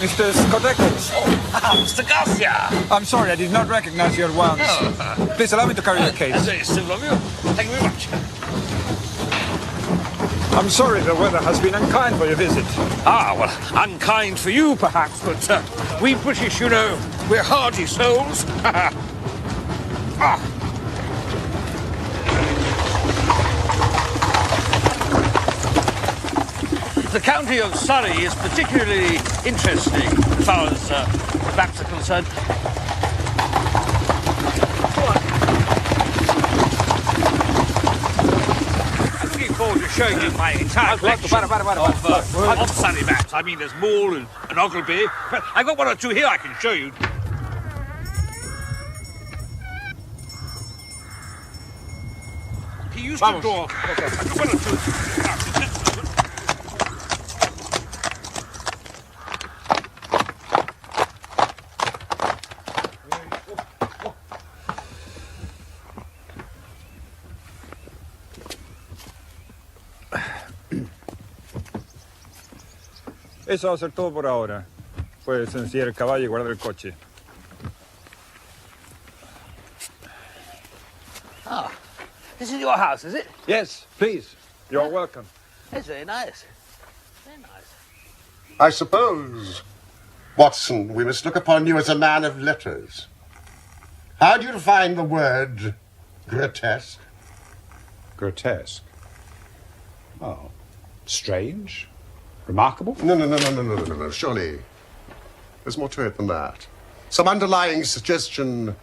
Mr. Scott Eccles. Oh, Mr. Garcia. I'm sorry, I did not recognize you at once. Oh. Please allow me to carry your case. That's very civil of you. Thank you very much. I'm sorry the weather has been unkind for your visit. Ah, well, unkind for you, perhaps, but we British, you know, we're hardy souls. Ah. The county of Surrey is particularly interesting as far as facts are concerned. I'm looking forward to showing you my entire collection of Surrey maps. I mean, there's Moore and Ogilvy, but I've got one or two here I can show you. He used to draw. I've got one or two. Eso va a ser todo por ahora. Puedes ensillar el caballo y guardar el coche. Ah, this is your house, is it? Yes, please. You're welcome. It's very nice. Very nice. I suppose, Watson, we must look upon you as a man of letters. How do you define the word grotesque? Grotesque? Oh, strange? Remarkable? No. Surely, there's more to it than that. Some underlying suggestion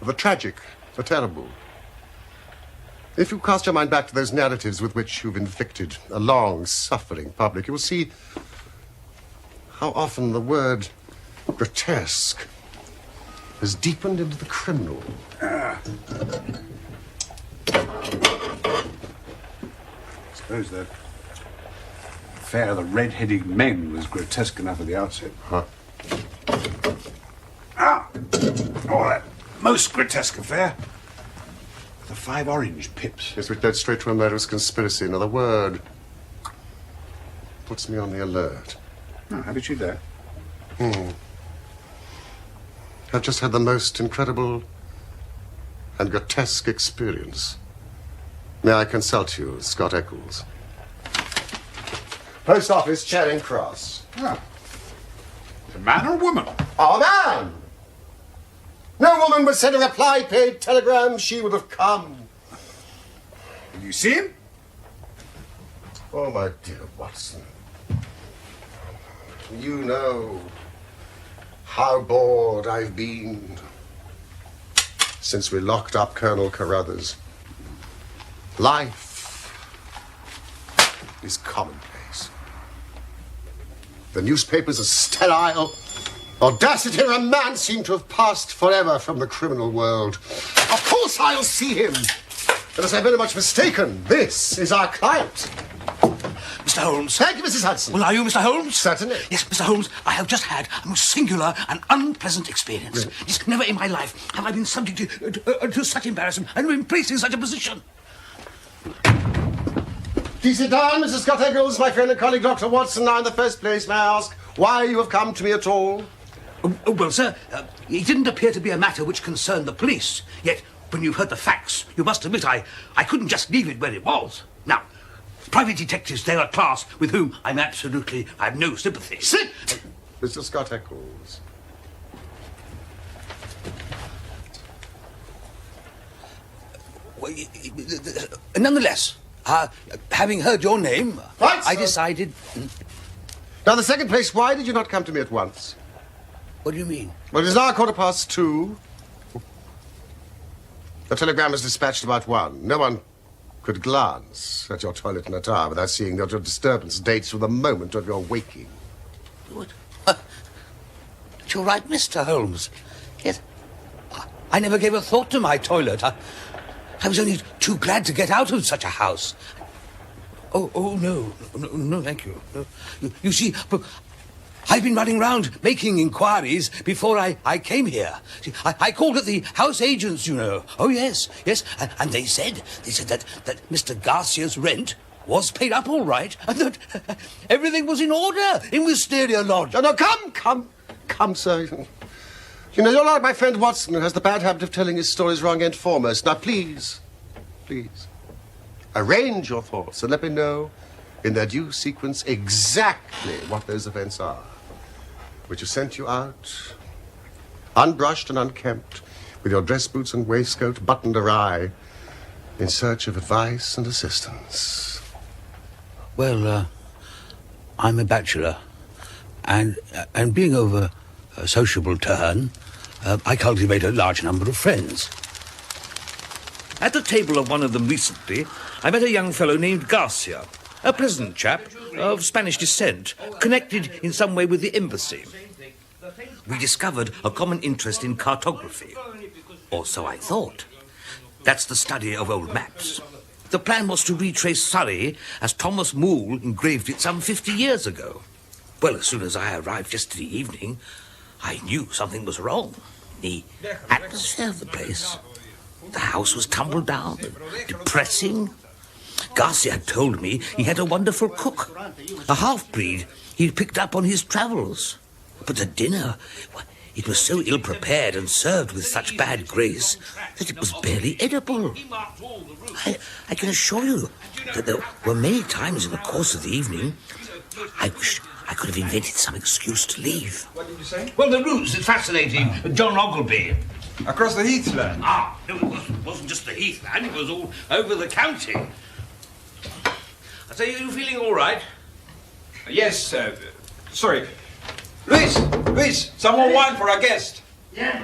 of the tragic, the terrible. If you cast your mind back to those narratives with which you've inflicted a long, suffering public, you will see how often the word grotesque has deepened into the criminal. I suppose that affair of the red-headed men was grotesque enough at the outset. Huh? Oh, that most grotesque affair. The 5 orange pips. Yes, which led straight to a murderous conspiracy. Now, the word puts me on the alert. Oh, how did you dare? I've just had the most incredible and grotesque experience. May I consult you, Scott Eccles? Post office, Charing Cross. Oh. A man or a woman? Oh, man! No woman would send a reply-paid telegram. She would have come. Did you see him? Oh, my dear Watson. You know how bored I've been since we locked up Colonel Carruthers. Life is commonplace. The newspapers are sterile. Audacity and romance seem to have passed forever from the criminal world. Of course I'll see him. Unless I'm very much mistaken, this is our client. Mr. Holmes. Thank you, Mrs. Hudson. Well, are you Mr. Holmes? Certainly. Yes, Mr. Holmes, I have just had a most singular and unpleasant experience. Really? Yes, never in my life have I been subject to such embarrassment and been placed in such a position. Please sit down, Mrs. Scott Eccles, my friend and colleague, Dr. Watson. Now, in the first place, may I ask why you have come to me at all? Well, sir, it didn't appear to be a matter which concerned the police. Yet, when you've heard the facts, you must admit I couldn't just leave it where it was. Now, private detectives, they're a class with whom I have no sympathy. Sit! Mr. Scott Eccles. Well, nonetheless, having heard your name, Right, I sir. decided... Now, in the second place, why did you not come to me at once? What do you mean? Well, it is now 2:15. The telegram was dispatched about 1. No one could glance at your toilet in a tower without seeing that your disturbance dates from the moment of your waking. What? You're right, Mr. Holmes. Yes, I never gave a thought to my toilet. I was only too glad to get out of such a house. Oh, no, thank you. No. You see, I've been running round making inquiries before I came here. See, I called at the house agents, you know. Oh, yes. And they said that Mr. Garcia's rent was paid up all right, and that everything was in order in Wisteria Lodge. No, come, sir. You know, you're like my friend Watson, who has the bad habit of telling his stories wrong end foremost. Now, please, arrange your thoughts and let me know in their due sequence exactly what those events are, which have sent you out, unbrushed and unkempt, with your dress boots and waistcoat buttoned awry, in search of advice and assistance. Well, I'm a bachelor, and being of a sociable turn, I cultivate a large number of friends. At the table of one of them recently, I met a young fellow named Garcia, a pleasant chap of Spanish descent, connected in some way with the embassy. We discovered a common interest in cartography, or so I thought. That's the study of old maps. The plan was to retrace Surrey as Thomas Moole engraved it some 50 years ago. Well, as soon as I arrived yesterday evening, I knew something was wrong. The atmosphere of the place. The house was tumbled down and depressing. Garcia had told me he had a wonderful cook, a half-breed he'd picked up on his travels. But the dinner, well, it was so ill-prepared and served with such bad grace that it was barely edible. I can assure you that there were many times in the course of the evening I wished I could have invented some excuse to leave. What did you say? Well, the routes, it's fascinating. John Ogilvy. Across the heathland? No, it wasn't just the heathland, it was all over the county. I say, are you feeling all right? Yes, sorry. Luis, some more wine for our guest. Yeah.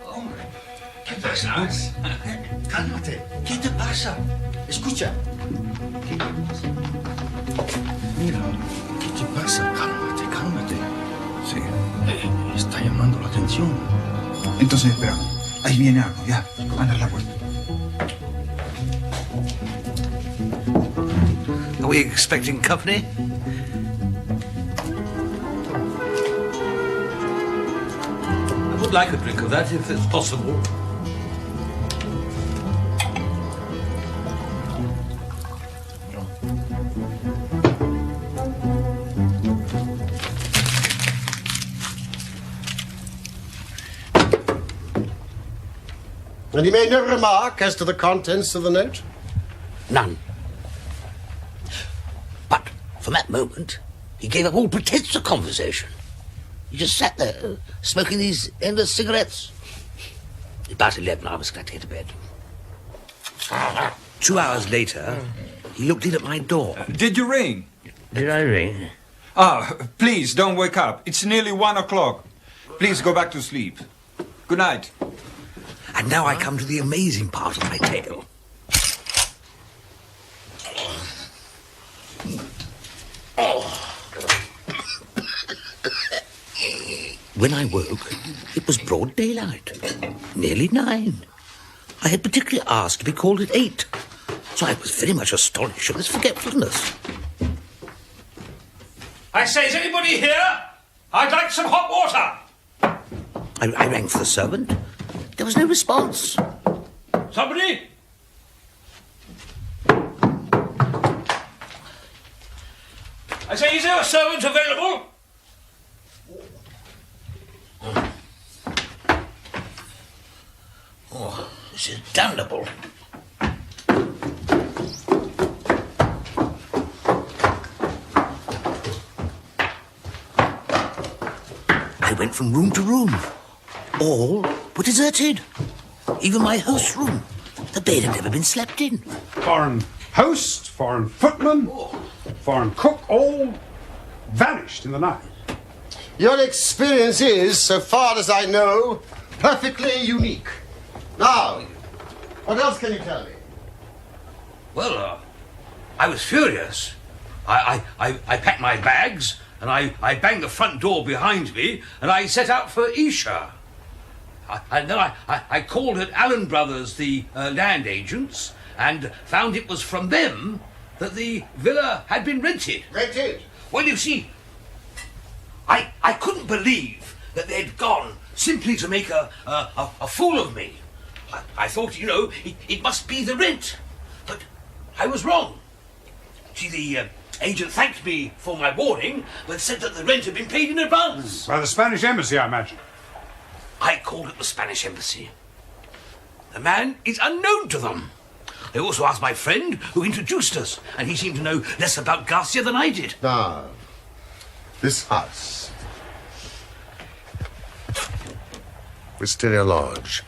Hombre, ¿qué pasa? Cálmate. ¿Qué te pasa? Escucha. ¿Qué te pasa? Mira, ¿qué te pasa? Cálmate. Sí, está llamando la atención. Entonces, espera. Ahí viene algo, ya. Anda a la puerta. Are we expecting company? I would like a drink of that, if it's possible. And he made no remark as to the contents of the note? None. But from that moment, he gave up all pretense of conversation. He just sat there, smoking these endless cigarettes. About 11, I was glad to get to bed. 2 hours later, he looked in at my door. Did you ring? Did I ring? Please, don't wake up. It's nearly 1 o'clock. Please go back to sleep. Good night. And now I come to the amazing part of my tale. When I woke, it was broad daylight, nearly 9. I had particularly asked to be called at 8, so I was very much astonished at this forgetfulness. I say, is anybody here? I'd like some hot water. I rang for the servant. There was no response. Somebody? I say, is there a servant available? Oh, this is damnable. I went from room to room. All were deserted. Even my host's room. The bed had never been slept in. Foreign host, foreign footman, foreign cook, all vanished in the night. Your experience is, so far as I know, perfectly unique. Now, what else can you tell me? Well, I was furious. I packed my bags, and I banged the front door behind me, and I set out for Esher. And then I called at Allen Brothers, the land agents, and found it was from them that the villa had been rented. Rented? Well, you see, I couldn't believe that they'd gone simply to make a fool of me. I thought, it must be the rent. But I was wrong. See, the agent thanked me for my warning, but said that the rent had been paid in advance. By the Spanish embassy, I imagine. I called at the Spanish embassy. The man is unknown to them. They also asked my friend, who introduced us, and he seemed to know less about Garcia than I did. Now, this house. Wisteria Lodge.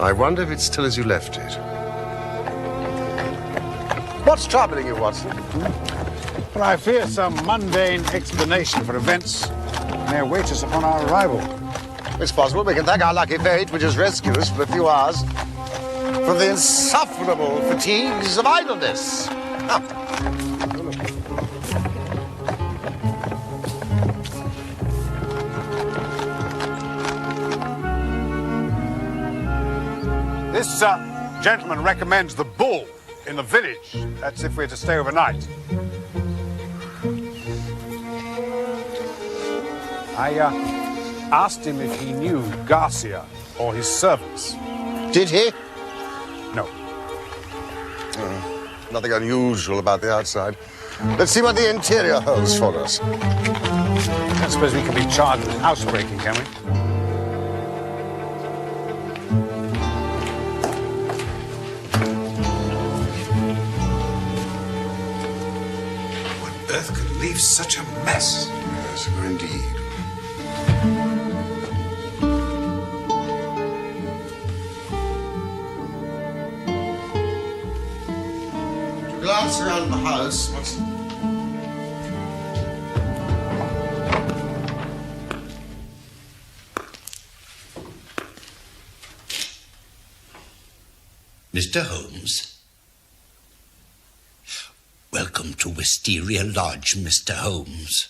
I wonder if it's still as you left it. What's troubling you, Watson? But I fear some mundane explanation for events may await us upon our arrival. It's possible we can thank our lucky fate, which has rescued us for a few hours from the insufferable fatigues of idleness. This gentleman recommends the Bull in the village. That's if we're to stay overnight. I asked him if he knew Garcia or his servants. Did he? No. Nothing unusual about the outside. Let's see what the interior holds for us. I don't suppose we can be charged with housebreaking, can we? What on earth could leave such a mess? Yes, indeed. Glance around the house. Mr. Holmes. Welcome to Wisteria Lodge, Mr. Holmes.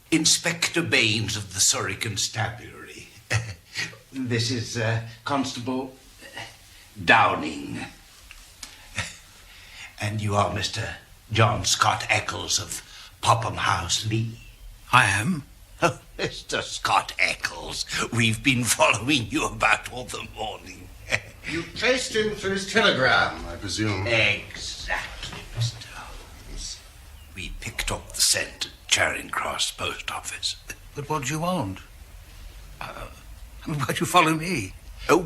Inspector Baines of the Surrey Constabulary. This is Constable Downing. And you are Mr. John Scott Eccles of Popham House, Lee. I am. Oh, Mr. Scott Eccles, we've been following you about all the morning. You traced him through his telegram, I presume. Exactly, Mr. Holmes. We picked up the scent at Charing Cross Post Office. But what do you want? Why'd you follow me?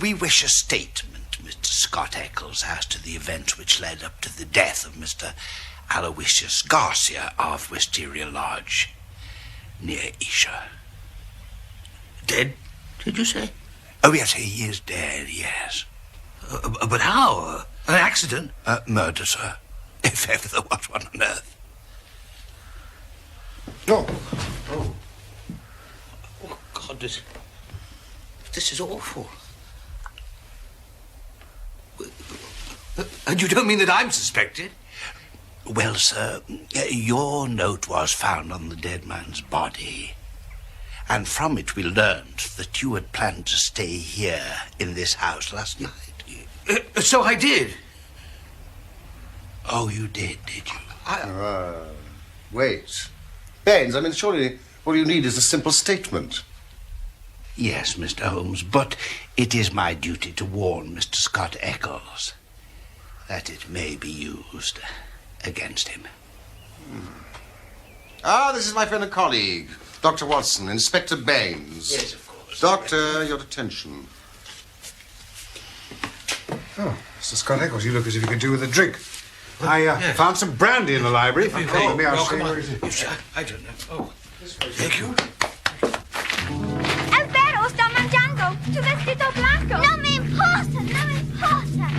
We wish a statement, Mr. Scott Eccles, as to the event which led up to the death of Mr. Aloysius Garcia of Wisteria Lodge, near Isha. Dead, did you say? Oh, yes, he is dead, yes. But how? An accident? Murder, sir. If ever there was one on earth. Oh, God, this is awful. And you don't mean that I'm suspected? Well, sir, your note was found on the dead man's body. And from it we learned that you had planned to stay here in this house last night. So I did. Oh, you did you? Wait. Baines, I mean, surely all you need is a simple statement. Yes, Mr. Holmes, but it is my duty to warn Mr. Scott Eccles that it may be used against him. This is my friend and colleague, Dr. Watson, Inspector Baines. Yes, of course. Doctor, your attention. Oh, Mr. Scott Eccles, you look as if you could do with a drink. I found some brandy in the library. If you come with me, I'll show you where it is. I don't know. Oh, thank you. Es vero, sto mangiando. Tu vestito blanco. Non mi importa, non mi importa.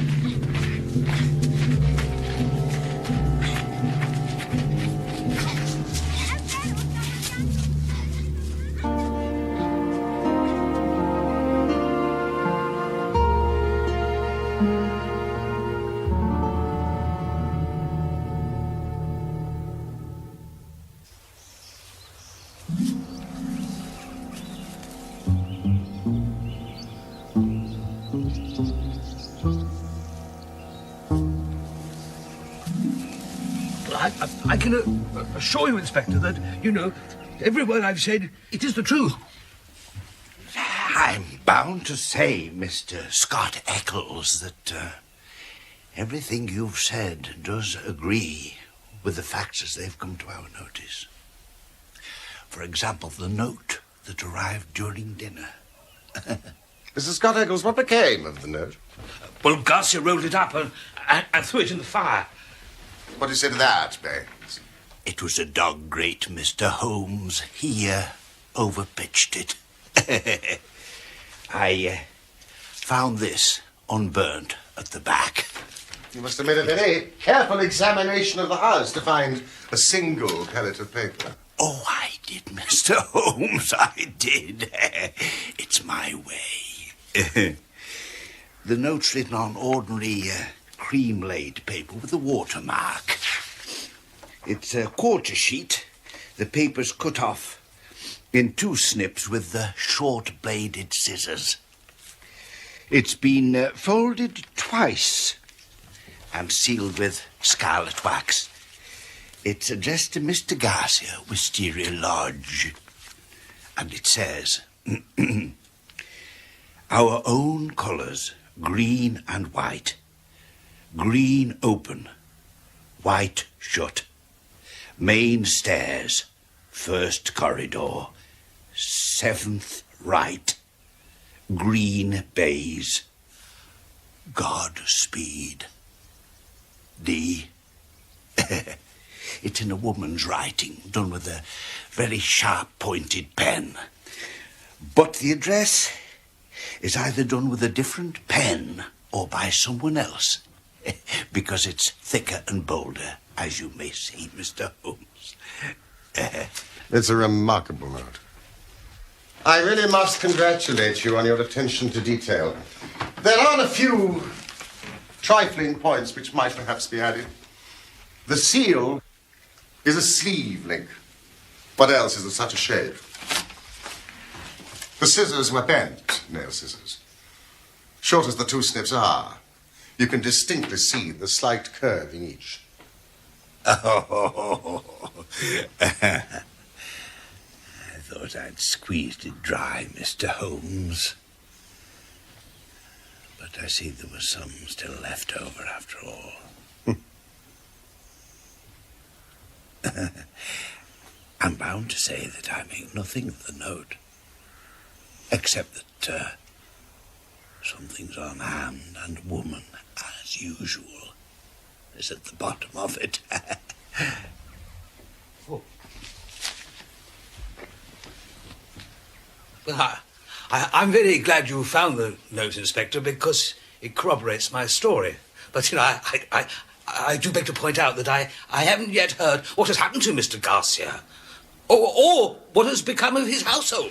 I can assure you, Inspector, that, every word I've said, it is the truth. I'm bound to say, Mr. Scott Eccles, that Everything you've said does agree with the facts as they've come to our notice. For example, the note that arrived during dinner. Mr. Scott Eccles, what became of the note? Well, Garcia rolled it up and threw it in the fire. What do you say to that, Baines? It was a dog great, Mr. Holmes. He overpitched it. I found this unburnt at the back. You must have made a very careful examination of the house to find a single pellet of paper. Oh, I did, Mr. Holmes, I did. It's my way. The note's written on ordinary cream-laid paper with a watermark. It's a quarter sheet. The paper's cut off in 2 snips with the short-bladed scissors. It's been folded twice and sealed with scarlet wax. It's addressed to Mr. Garcia, Wisteria Lodge. And it says, our own colours, green and white. Green open, white shut. Main stairs, 1st corridor, 7th right. Green bays. Godspeed. D. It's in a woman's writing, done with a very sharp-pointed pen. But the address is either done with a different pen or by someone else, because it's thicker and bolder, as you may see, Mr. Holmes. It's a remarkable note. I really must congratulate you on your attention to detail. There are a few trifling points which might perhaps be added. The seal is a sleeve link. What else is in such a shape? The scissors were bent, nail scissors. Short as the 2 snips are, you can distinctly see the slight curve in each. Oh, I thought I'd squeezed it dry, Mr. Holmes. But I see there was some still left over after all. I'm bound to say that I make nothing of the note, except that something's on hand and woman, as usual, is at the bottom of it. Oh. Well, I'm very glad you found the note, Inspector, because it corroborates my story. But, you know, I do beg to point out that I haven't yet heard what has happened to Mr. Garcia, or what has become of his household.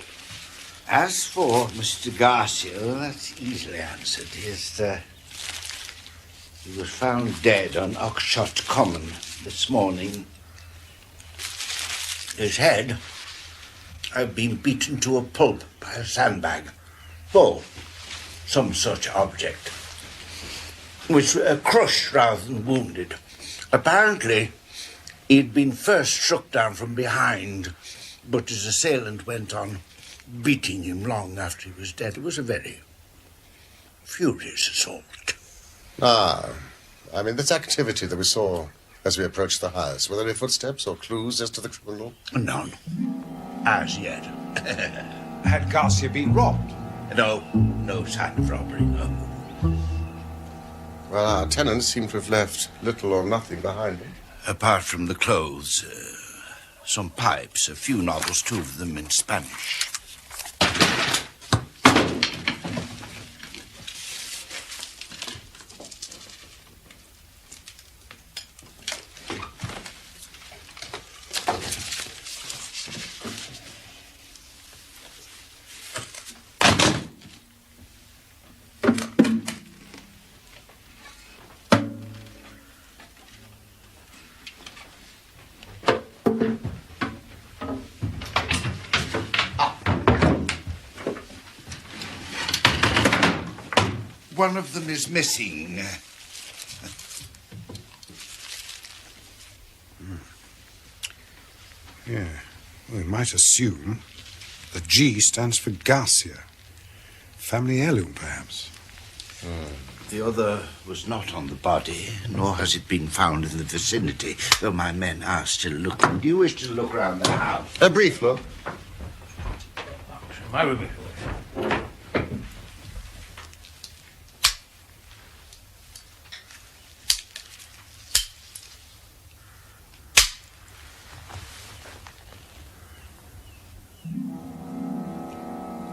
As for Mr. Garcia, well, that's easily answered. He was found dead on Oxshott Common this morning. His head had been beaten to a pulp by a sandbag, or some such object, which crushed rather than wounded. Apparently, he'd been first struck down from behind, but his assailant went on beating him long after he was dead. It was a very furious assault. I mean, this activity that we saw as we approached the house, were there any footsteps or clues as to the criminal? None. As yet. Had Garcia been robbed? No sign of robbery, no. Well, our tenants seem to have left little or nothing behind them. Apart from the clothes, some pipes, a few novels, 2 of them in Spanish. One of them is missing. Yeah, well, we might assume the G stands for Garcia. Family heirloom, perhaps. The other was not on the body, nor has it been found in the vicinity, though my men are still looking. Do you wish to look around the house? A brief look.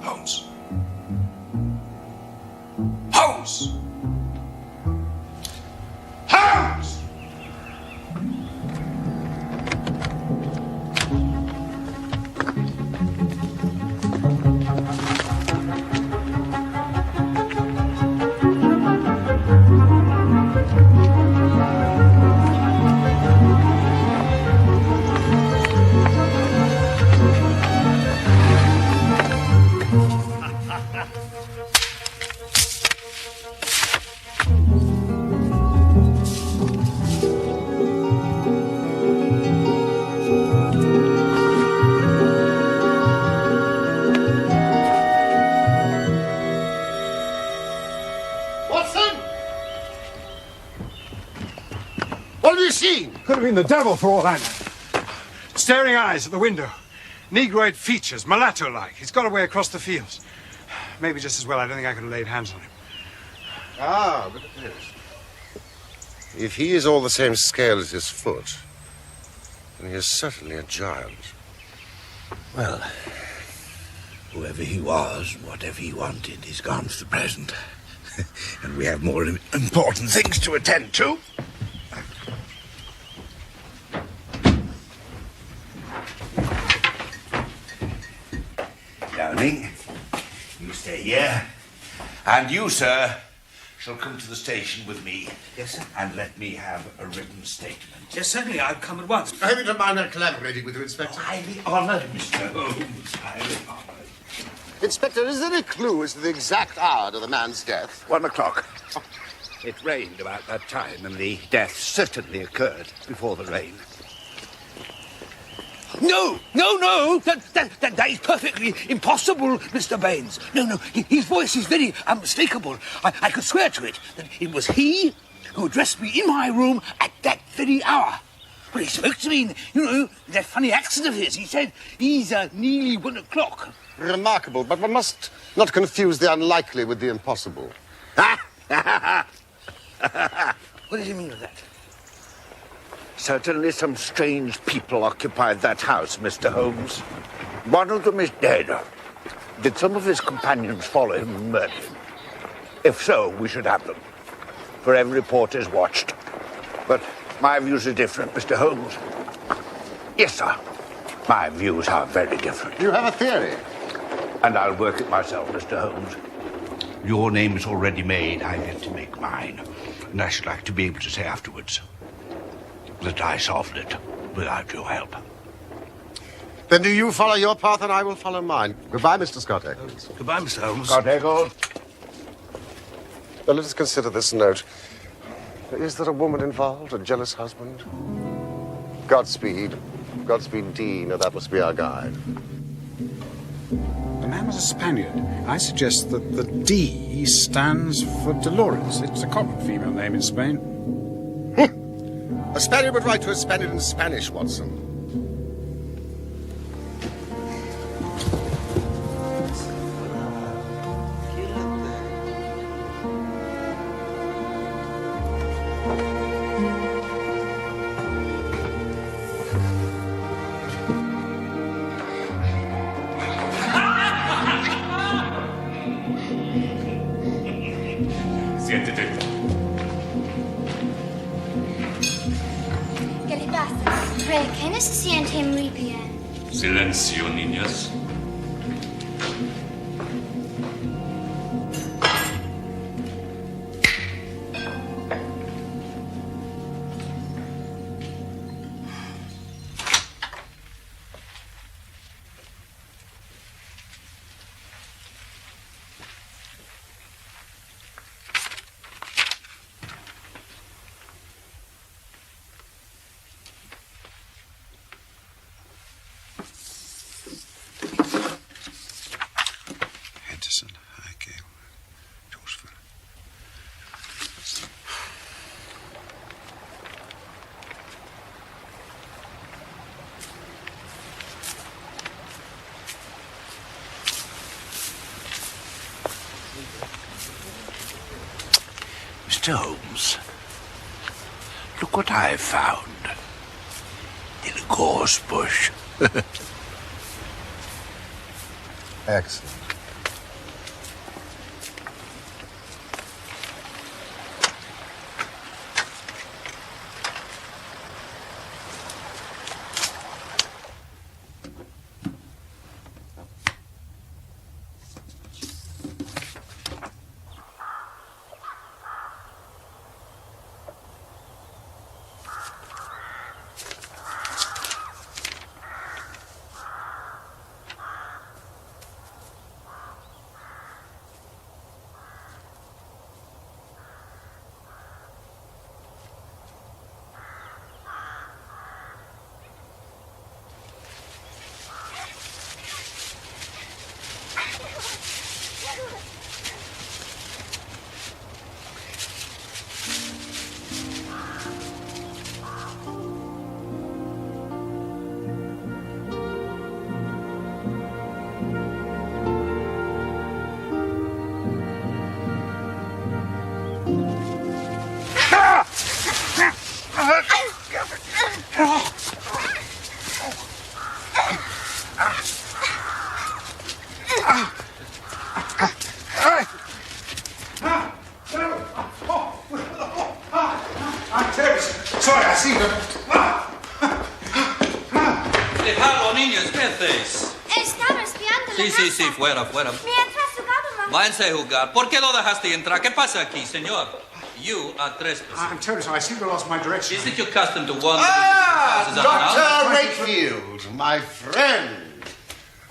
Holmes. Holmes! Holmes! Watson! What have you seen? Could have been the devil for all I know. Staring eyes at the window. Negroid features, mulatto-like. He's got away across the fields. Maybe just as well. I don't think I could have laid hands on him. Ah, look at this. If he is all the same scale as his foot, then he is certainly a giant. Well, whoever he was, whatever he wanted, is gone for the present. And we have more important things to attend to. Downing, you stay here. And you, sir, shall come to the station with me. Yes, sir. And let me have a written statement. Yes, certainly. I'll come at once. I hope you don't mind our collaborating with you, Inspector. Highly honoured, Mr. Holmes. Highly honoured. Inspector, is there any clue as to the exact hour of the man's death? 1 o'clock. It rained about that time, and the death certainly occurred before the rain. No! That is perfectly impossible, Mr. Baines. No, his voice is very unmistakable. I could swear to it that it was he who addressed me in my room at that very hour. Well, he spoke to me in, that funny accent of his. He said, he's nearly 1 o'clock. Remarkable, but one must not confuse the unlikely with the impossible. What does he mean by that? Certainly some strange people occupied that house, Mr. Holmes. One of them is dead. Did some of his companions follow him and murder him? If so, we should have them. For every report is watched. But my views are different, Mr. Holmes. Yes, sir. My views are very different. You have a theory. And I'll work it myself, Mr. Holmes. Your name is already made. I meant to make mine. And I should like to be able to say afterwards that I solved it without your help. Then do you follow your path and I will follow mine. Goodbye, Mr. Scott Eccles. Goodbye, Mr. Holmes. Scott Eccles. Now let us consider this note. Is there a woman involved? A jealous husband? Godspeed. Godspeed, Dean. Now that must be our guide. The man was a Spaniard. I suggest that the D stands for Dolores. It's a common female name in Spain. A Spaniard would write to a Spaniard in Spanish, Watson. Siéntete. ¿Qué le pasa? ¿Por qué no se siente muy bien? Silencio, niñas. Mr. Holmes, look what I've found in a gorse bush. Excellent. Sorry, I see them. Dejarlo, niños, ¿qué hacéis? Estaba espiando Sí, la sí, casa. sí, fuera, fuera. Mientras jugábamos. Váyanse a jugar. ¿Por qué lo dejaste entrar? ¿Qué pasa aquí, señor? You are trespassing. I'm terribly sorry. I seem to have lost my direction. Is it your custom to wander into these houses Dr. unannounced? Wakefield, my friend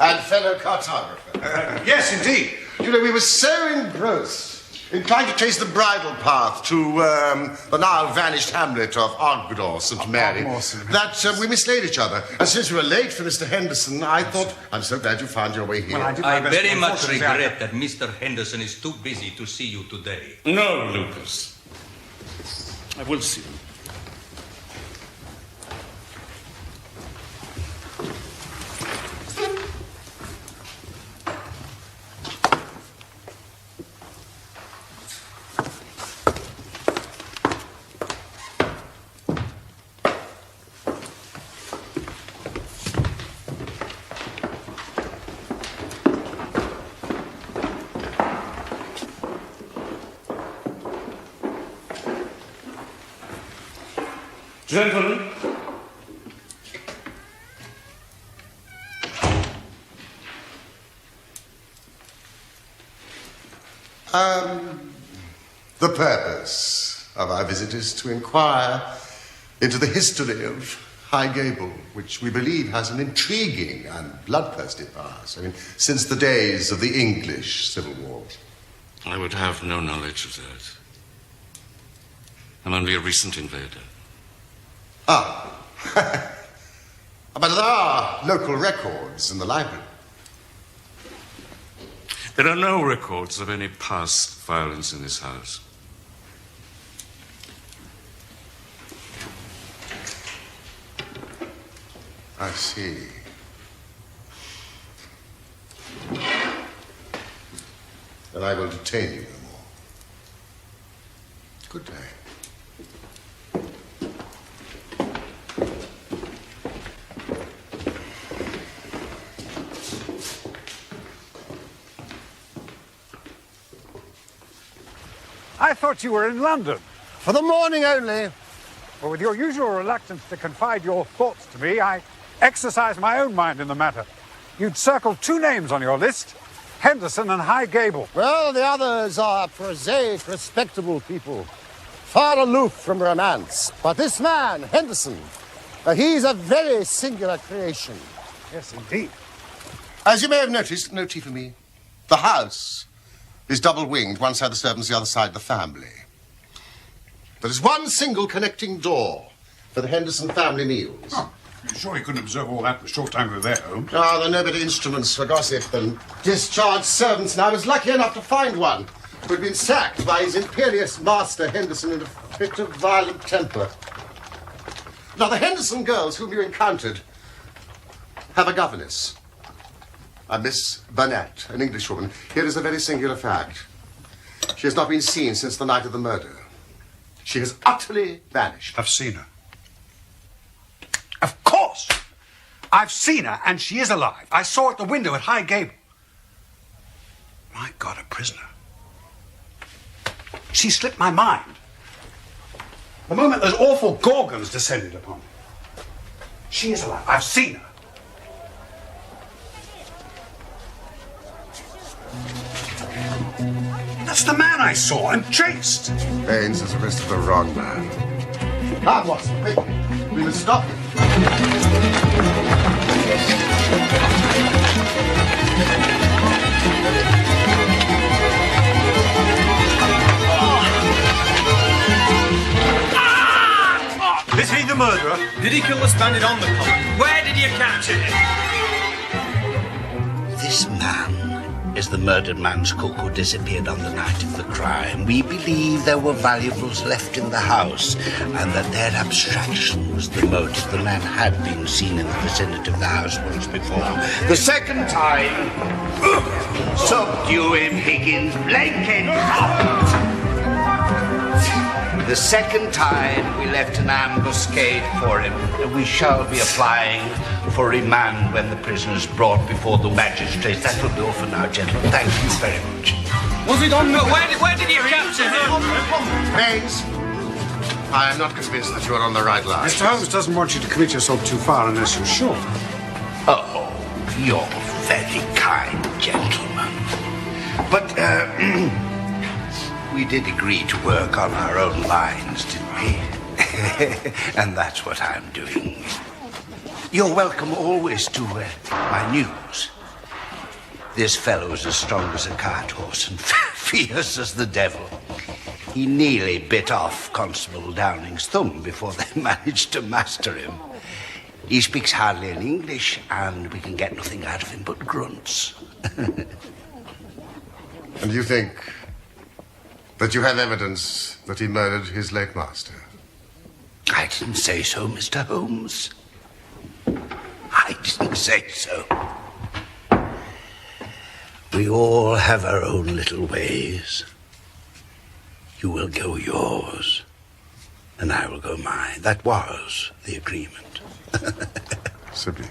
and fellow cartographer. Yes, indeed. You know, we were so engrossed in trying to trace the bridle path to the now vanished hamlet of Ardgour, St. Mary, that we mislaid each other. And since you were late for Mr. Henderson, I thought, I'm so glad you found your way here. Well, I did my I best, very but much unfortunately, I- regret that Mr. Henderson is too busy to see you today. No, Lucas. I will see him. Gentlemen, The purpose of our visit is to inquire into the history of High Gable, which we believe has an intriguing and bloodthirsty past. I mean, since the days of the English Civil War. I would have no knowledge of that. I'm only a recent invader. Ah. But there are local records in the library. There are no records of any past violence in this house. I see. Then I will detain you no more. Good day. I thought you were in London. For the morning only. Well, with your usual reluctance to confide your thoughts to me, I exercise my own mind in the matter. You'd circled two names on your list, Henderson and High Gable. Well, the others are prosaic, respectable people, far aloof from romance. But this man, Henderson, he's a very singular creation. Yes, indeed. As you may have noticed, no tea for me. The house is double-winged, one side the servants, the other side the family. There is one single connecting door for the Henderson family meals. Oh, you surely couldn't observe all that in the short time we were there, Holmes. Ah, there are no better instruments for gossip than discharged servants, and I was lucky enough to find one who had been sacked by his imperious master, Henderson, in a fit of violent temper. Now, the Henderson girls whom you encountered have a governess, a Miss Burnett, an Englishwoman. Here is a very singular fact. She has not been seen since the night of the murder. She has utterly vanished. I've seen her. Of course! I've seen her, and she is alive. I saw her at the window at High Gable. My God, a prisoner. She slipped my mind. The moment those awful gorgons descended upon me. She is alive. I've seen her. That's the man I saw and chased. Baines has arrested the wrong man. Come, Watson, quick. We will stop him. Is he the murderer? Did he kill the Spaniard on the common? Where did you catch him? This man is the murdered man's cook who disappeared on the night of the crime. We believe there were valuables left in the house and that their abstraction was the motive. The man had been seen in the vicinity of the house once before. The second time... Subdue him, Higgins. Blanket out! The second time we left an ambuscade for him. We shall be applying for remand when the prisoner is brought before the magistrates. That will be all for now, gentlemen. Thank you very much. Was it on the... Where did you capture him? Baines, I am not convinced that you are on the right line. Mr. Holmes doesn't want you to commit yourself too far unless you're sure. Oh, you're very kind, gentlemen. But, we did agree to work on our own lines, didn't we? And that's what I'm doing. You're welcome always to my news. This fellow's as strong as a cart horse and fierce as the devil. He nearly bit off Constable Downing's thumb before they managed to master him. He speaks hardly any English, and we can get nothing out of him but grunts. And you think that you have evidence that he murdered his late master? I didn't say so, Mr. Holmes. I didn't say so. We all have our own little ways. You will go yours, and I will go mine. That was the agreement. Sibley.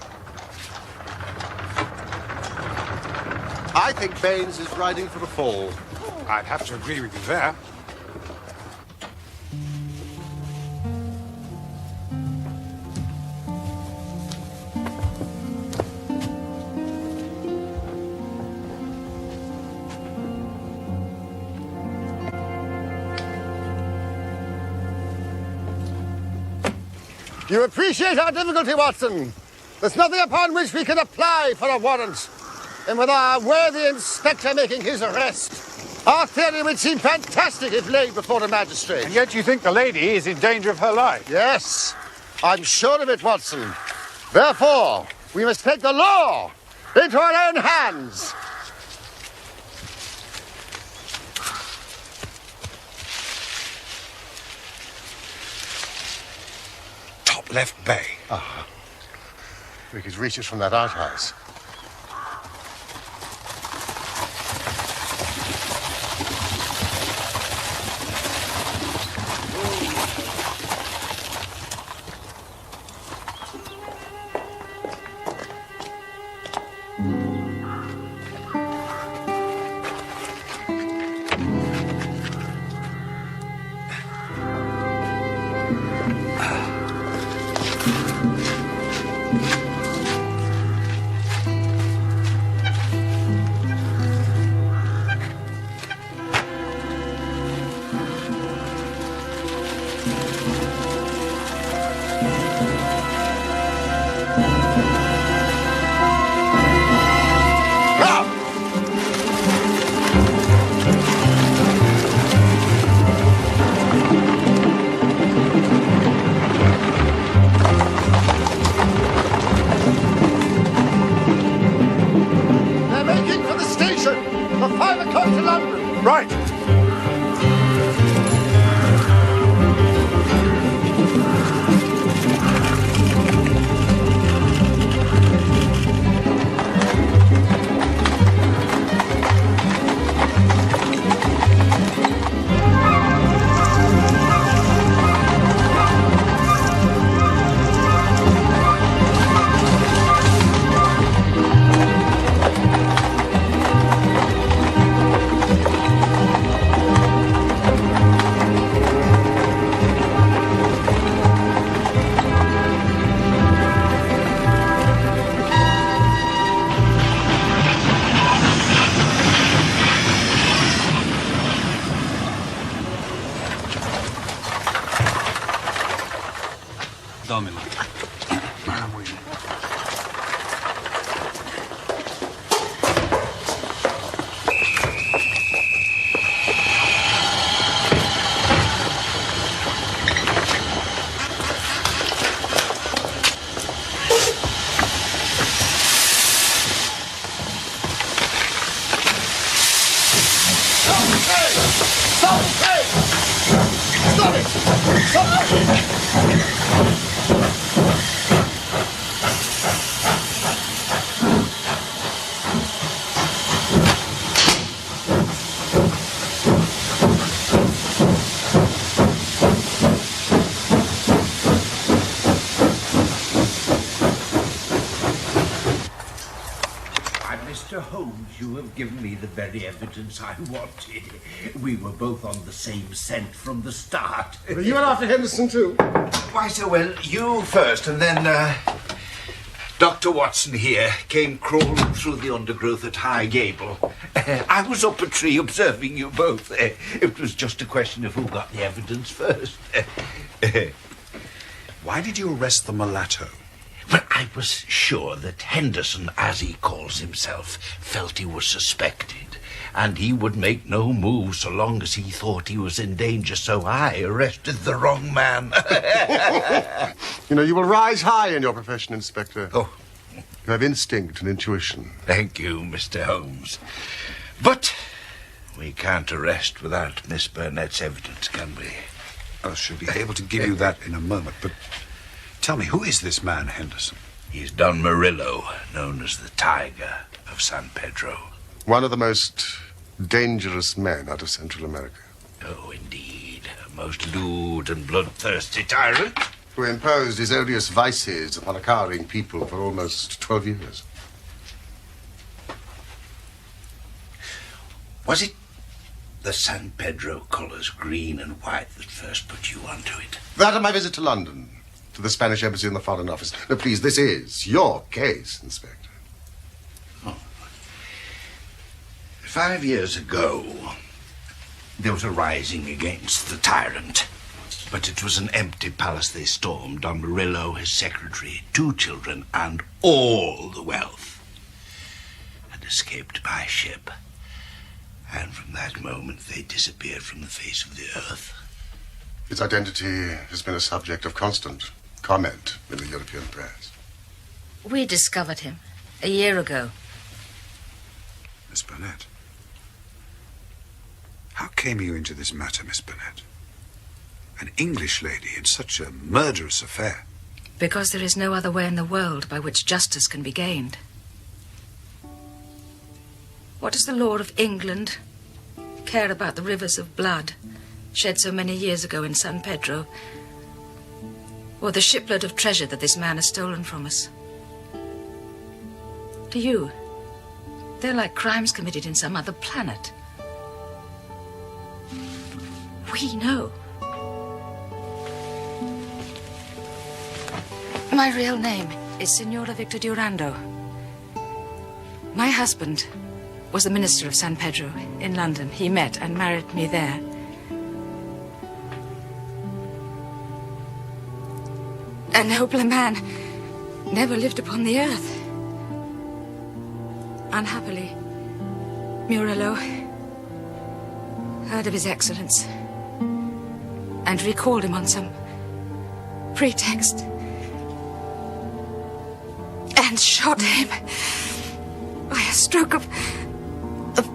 I think Baines is riding for the fall. I'd have to agree with you there. You appreciate our difficulty, Watson. There's nothing upon which we can apply for a warrant. And with our worthy inspector making his arrest, our theory would seem fantastic if laid before a magistrate. And yet you think the lady is in danger of her life? Yes, I'm sure of it, Watson. Therefore, we must take the law into our own hands. Top left bay. Ah. We could reach it from that outhouse. Mr. Holmes, you have given me the very evidence I wanted. We were both on the same scent from the start. Were you after Henderson too? Why, so well, you first, and then Dr. Watson here came crawling through the undergrowth at High Gable. I was up a tree observing you both. It was just a question of who got the evidence first. Why did you arrest the mulatto? Well, I was sure that Henderson, as he calls himself, felt he was suspected, and he would make no move so long as he thought he was in danger, so I arrested the wrong man. You know, you will rise high in your profession, Inspector. Oh. You have instinct and intuition. Thank you, Mr. Holmes. But we can't arrest without Miss Burnett's evidence, can we? I should be able to give you that in a moment, but tell me, who is this man, Henderson? He's Don Murillo, known as the Tiger of San Pedro. One of the most dangerous men out of Central America. Oh, indeed. A most lewd and bloodthirsty tyrant. Who imposed his odious vices upon a cowering people for almost 12 years. Was it the San Pedro colours, green and white, that first put you onto it? That and my visit to London, to the Spanish Embassy and the Foreign Office. No, please, this is your case, Inspector. Oh. 5 years ago, there was a rising against the tyrant. But it was an empty palace they stormed. Don Murillo, his secretary, 2 children, and all the wealth had escaped by ship. And from that moment, they disappeared from the face of the earth. His identity has been a subject of constant comment in the European press. We discovered him a year ago. Miss Burnett. How came you into this matter, Miss Burnett? An English lady in such a murderous affair. Because there is no other way in the world by which justice can be gained. What does the law of England care about the rivers of blood shed so many years ago in San Pedro, or the shipload of treasure that this man has stolen from us? To you, they're like crimes committed in some other planet. We know. My real name is Senora Victor Durando. My husband was the minister of San Pedro in London. He met and married me there. A nobler man never lived upon the earth. Unhappily, Murillo heard of His Excellence and recalled him on some pretext and shot him by a stroke of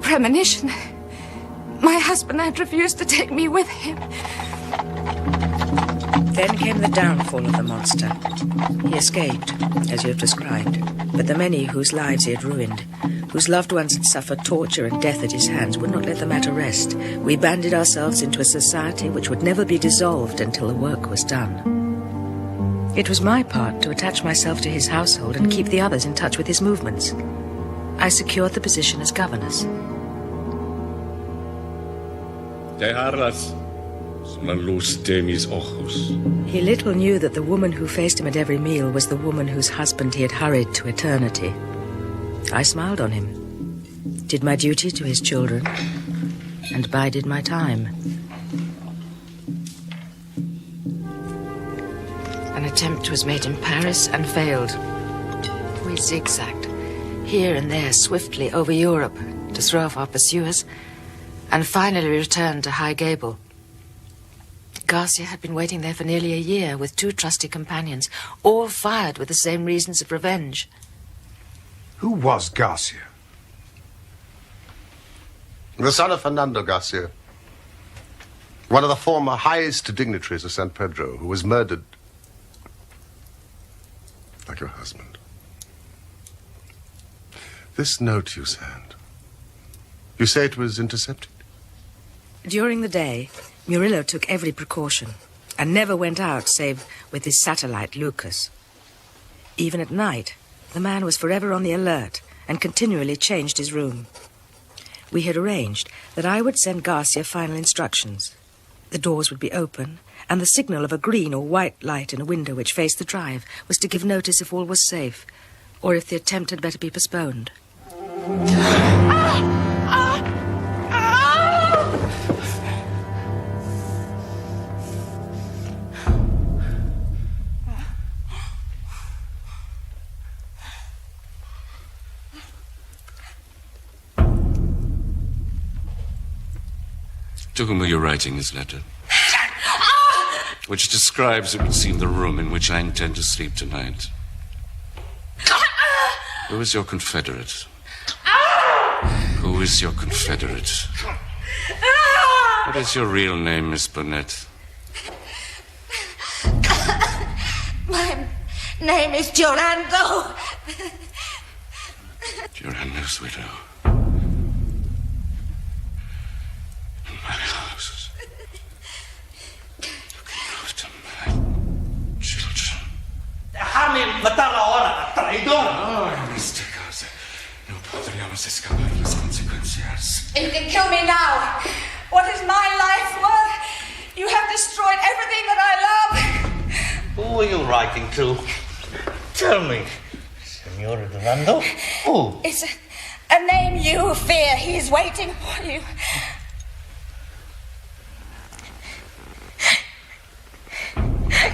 premonition. My husband had refused to take me with him. Then came the downfall of the monster. He escaped, as you have described, but the many whose lives he had ruined, whose loved ones had suffered torture and death at his hands, would not let the matter rest. We banded ourselves into a society which would never be dissolved until the work was done. It was my part to attach myself to his household and keep the others in touch with his movements. I secured the position as governess. He little knew that the woman who faced him at every meal was the woman whose husband he had hurried to eternity. I smiled on him, did my duty to his children, and bided my time. An attempt was made in Paris and failed. We zigzagged here and there swiftly over Europe to throw off our pursuers, and finally returned to High Gable. Garcia had been waiting there for nearly a year with 2 trusty companions, all fired with the same reasons of revenge. Who was Garcia? The son of Fernando Garcia, one of the former highest dignitaries of San Pedro, who was murdered like your husband. This note you sent, you say it was intercepted? During the day, Murillo took every precaution and never went out save with his satellite, Lucas. Even at night, the man was forever on the alert and continually changed his room. We had arranged that I would send Garcia final instructions. The doors would be open, and the signal of a green or white light in a window which faced the drive was to give notice if all was safe, or if the attempt had better be postponed. To whom are you writing this letter? Which describes, it would seem, the room in which I intend to sleep tonight. Who is your confederate? Who is your confederate? What is your real name, Miss Burnett? My name is Durando. Durando's widow. My house. Looking after my children. Déjame matar ahora, traidor. Oh, en este caso, no podríamos escapar las consecuencias. You can kill me now. What is my life worth? You have destroyed everything that I love. Who are you writing to? Tell me, Senora Durando. Who? It's a name you fear. He's waiting for you.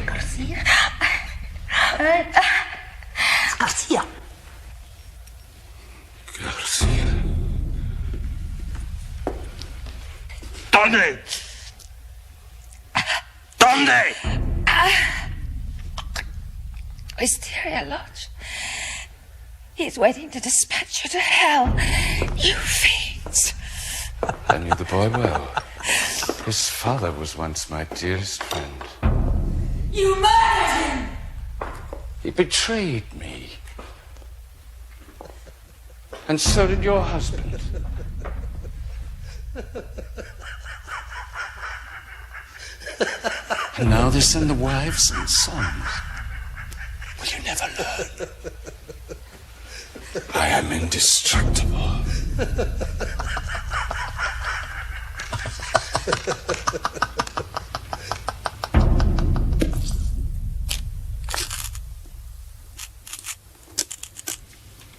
Garcia. Garcia. Garcia. ¿Dónde? ¿Dónde? Wisteria Lodge. He's waiting to dispatch you to hell. You fiends. I knew the boy well. His father was once my dearest friend. You murdered him! He betrayed me. And so did your husband. And now they send the wives and sons. Will you never learn? I am indestructible.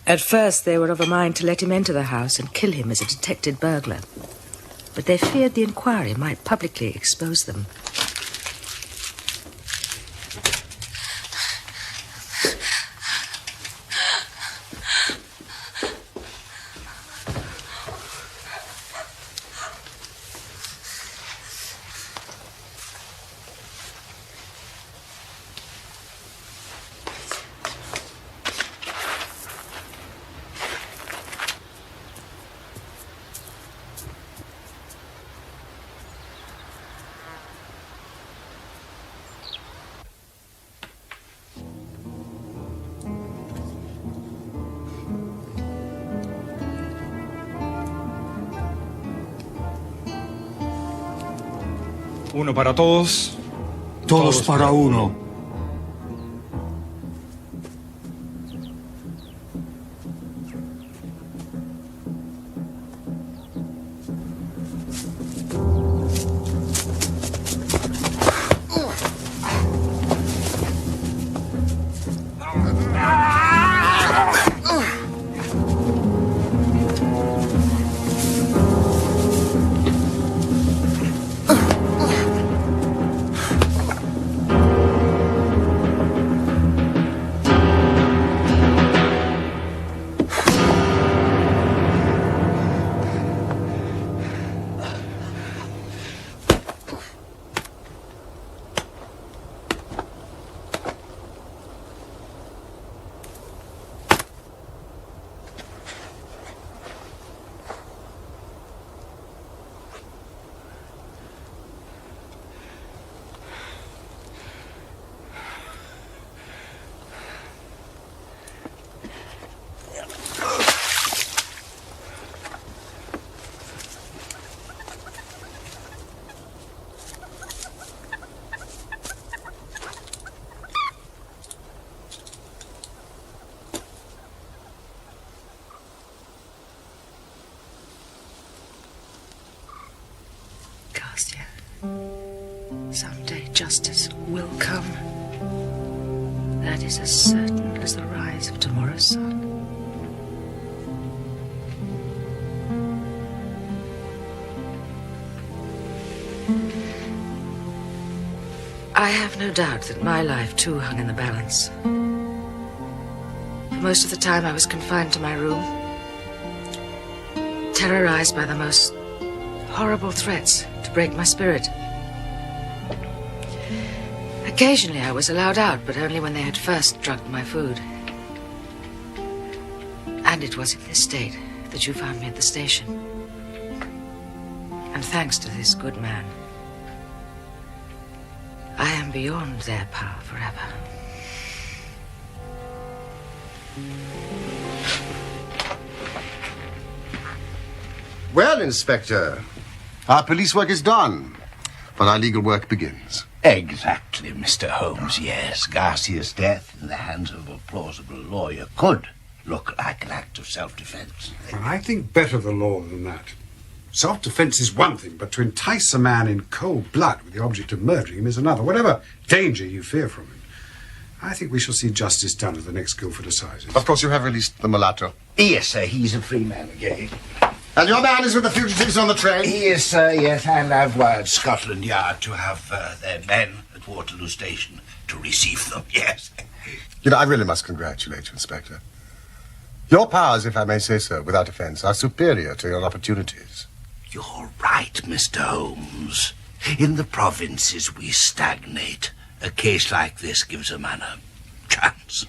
At first, they were of a mind to let him enter the house and kill him as a detected burglar. But they feared the inquiry might publicly expose them. Uno para todos. Todos para uno. justice will come. That is as certain as the rise of tomorrow's sun. I have no doubt that my life, too, hung in the balance. For most of the time, I was confined to my room, terrorized by the most horrible threats to break my spirit. Occasionally, I was allowed out, but only when they had first drugged my food. And it was in this state that you found me at the station. And thanks to this good man, I am beyond their power forever. Well, Inspector, our police work is done, but our legal work begins. Exactly, Mr. Holmes, yes. Garcia's death in the hands of a plausible lawyer could look like an act of self-defense. Well, I think better the law than that. Self-defense is one thing, but to entice a man in cold blood with the object of murdering him is another, whatever danger you fear from him. I think we shall see justice done at the next Guildford Assizes. Of course, you have released the mulatto. Yes, sir, he's a free man again. And your man is with the fugitives on the train? He is, sir, yes, and I've wired Scotland Yard to have their men at Waterloo Station to receive them, yes. You know, I really must congratulate you, Inspector. Your powers, if I may say so, without offence, are superior to your opportunities. You're right, Mr. Holmes. In the provinces we stagnate. A case like this gives a man a chance.